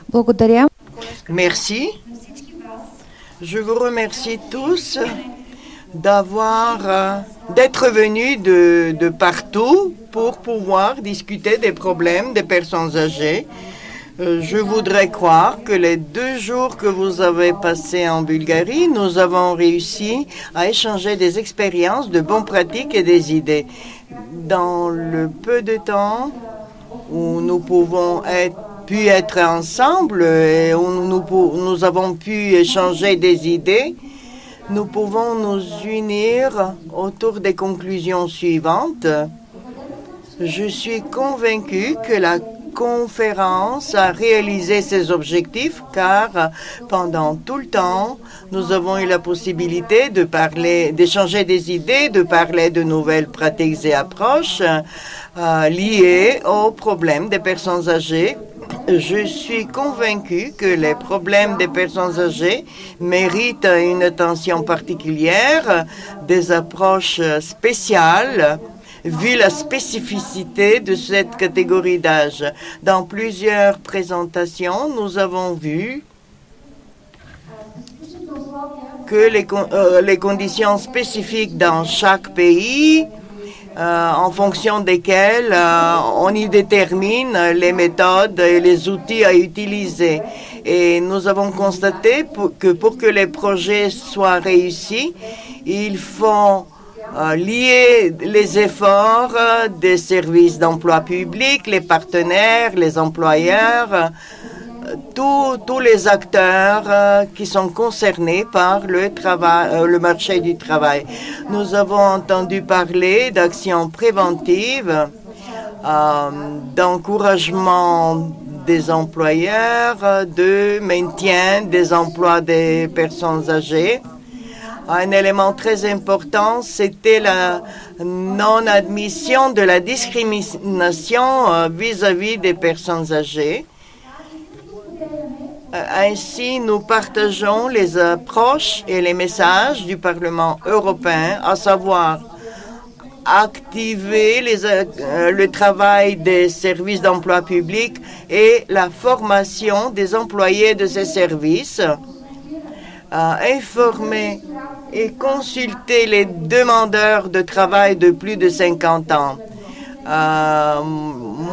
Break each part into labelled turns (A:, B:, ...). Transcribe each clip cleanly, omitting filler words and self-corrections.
A: Благодаря.
B: Merci. Je vous remercie tous d'être venus de partout pour pouvoir discuter des problèmes des personnes âgées. Je voudrais croire que les 2 jours que vous avez passés en Bulgarie, nous avons réussi à échanger des expériences, de bonnes pratiques et des idées. Dans le peu de temps où nous pouvons pu être ensemble et où nous avons pu échanger des idées, nous pouvons nous unir autour des conclusions suivantes. Je suis convaincu que la conférence a réalisé ses objectifs car pendant tout le temps, nous avons eu la possibilité d'échanger des idées, de parler de nouvelles pratiques et approches liées aux problèmes des personnes âgées. Je suis convaincu que les problèmes des personnes âgées méritent une attention particulière, des approches spéciales, vu la spécificité de cette catégorie d'âge. Dans plusieurs présentations, nous avons vu que les conditions spécifiques dans chaque pays, en fonction desquelles on y détermine les méthodes et les outils à utiliser. Et nous avons constaté que pour que les projets soient réussis, il faut lier les efforts des services d'emploi public, les partenaires, les employeurs, tous les acteurs qui sont concernés par le marché du travail. Nous avons entendu parler d'actions préventives, d'encouragement des employeurs, de maintien des emplois des personnes âgées. Un élément très important, c'était la non-admission de la discrimination vis-à-vis des personnes âgées. Ainsi, nous partageons les approches et les messages du Parlement européen, à savoir activer le travail des services d'emploi public et la formation des employés de ces services, informer et consulter les demandeurs de travail de plus de 50 ans,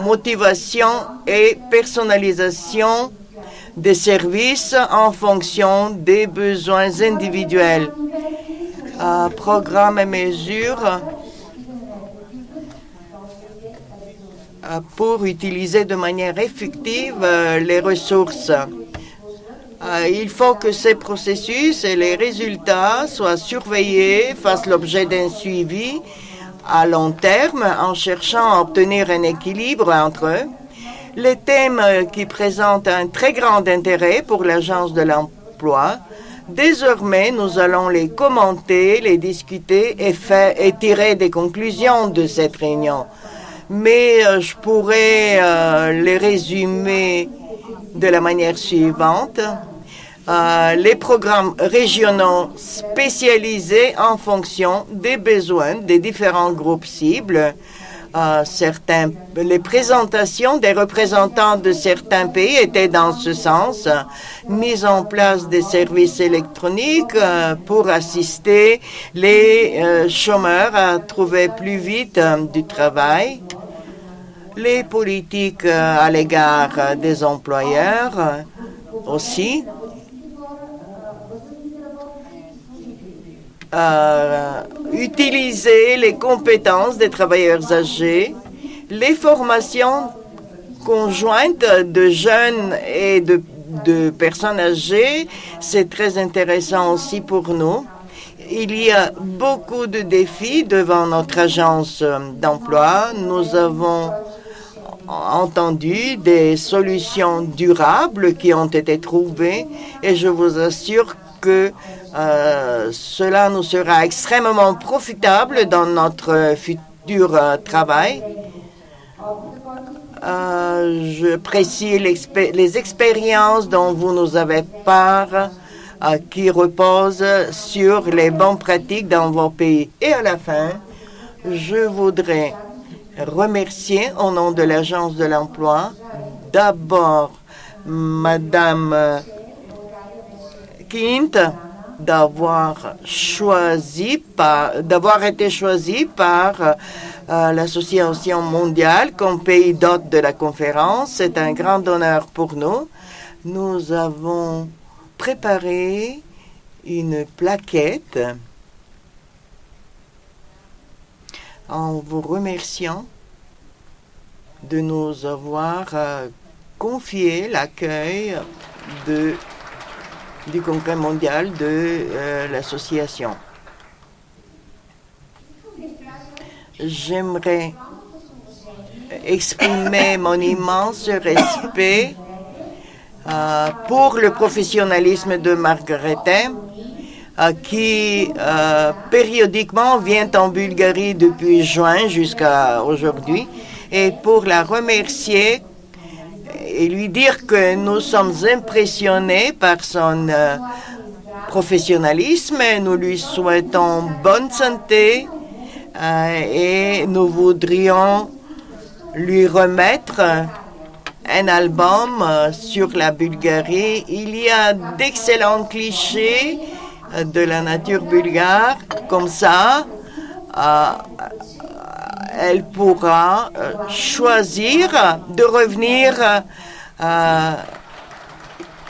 B: motivation et personnalisation des services en fonction des besoins individuels, programmes et mesures pour utiliser de manière effective les ressources. Il faut que ces processus et les résultats soient surveillés, fassent l'objet d'un suivi à long terme en cherchant à obtenir un équilibre entre eux. Les thèmes qui présentent un très grand intérêt pour l'Agence de l'emploi, désormais, nous allons les commenter, les discuter et tirer des conclusions de cette réunion. Mais je pourrais les résumer de la manière suivante. Les programmes régionaux spécialisés en fonction des besoins des différents groupes cibles. Les présentations des représentants de certains pays étaient dans ce sens. Mise en place des services électroniques pour assister les chômeurs à trouver plus vite du travail. Les politiques à l'égard des employeurs aussi. Utiliser les compétences des travailleurs âgés, les formations conjointes de jeunes et de personnes âgées, c'est très intéressant aussi pour nous. Il y a beaucoup de défis devant notre agence d'emploi. Nous avons entendu des solutions durables qui ont été trouvées et je vous assure que cela nous sera extrêmement profitable dans notre futur travail. Je précise les expériences dont vous nous avez part qui reposent sur les bonnes pratiques dans vos pays. Et à la fin, je voudrais remercier au nom de l'Agence de l'emploi d'abord Madame Kint d'avoir été choisie par l'Association mondiale comme pays d'hôte de la conférence. C'est un grand honneur pour nous. Nous avons préparé une plaquette en vous remerciant de nous avoir confié l'accueil du congrès mondial de l'association. J'aimerais exprimer mon immense respect pour le professionnalisme de Margarethe, qui périodiquement vient en Bulgarie depuis juin jusqu'à aujourd'hui, et pour la remercier et lui dire que nous sommes impressionnés par son professionnalisme. Nous lui souhaitons bonne santé et nous voudrions lui remettre un album sur la Bulgarie. Il y a d'excellents clichés de la nature bulgare. Comme ça, elle pourra choisir de revenir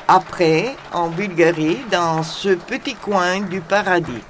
B: après en Bulgarie, dans ce petit coin du paradis.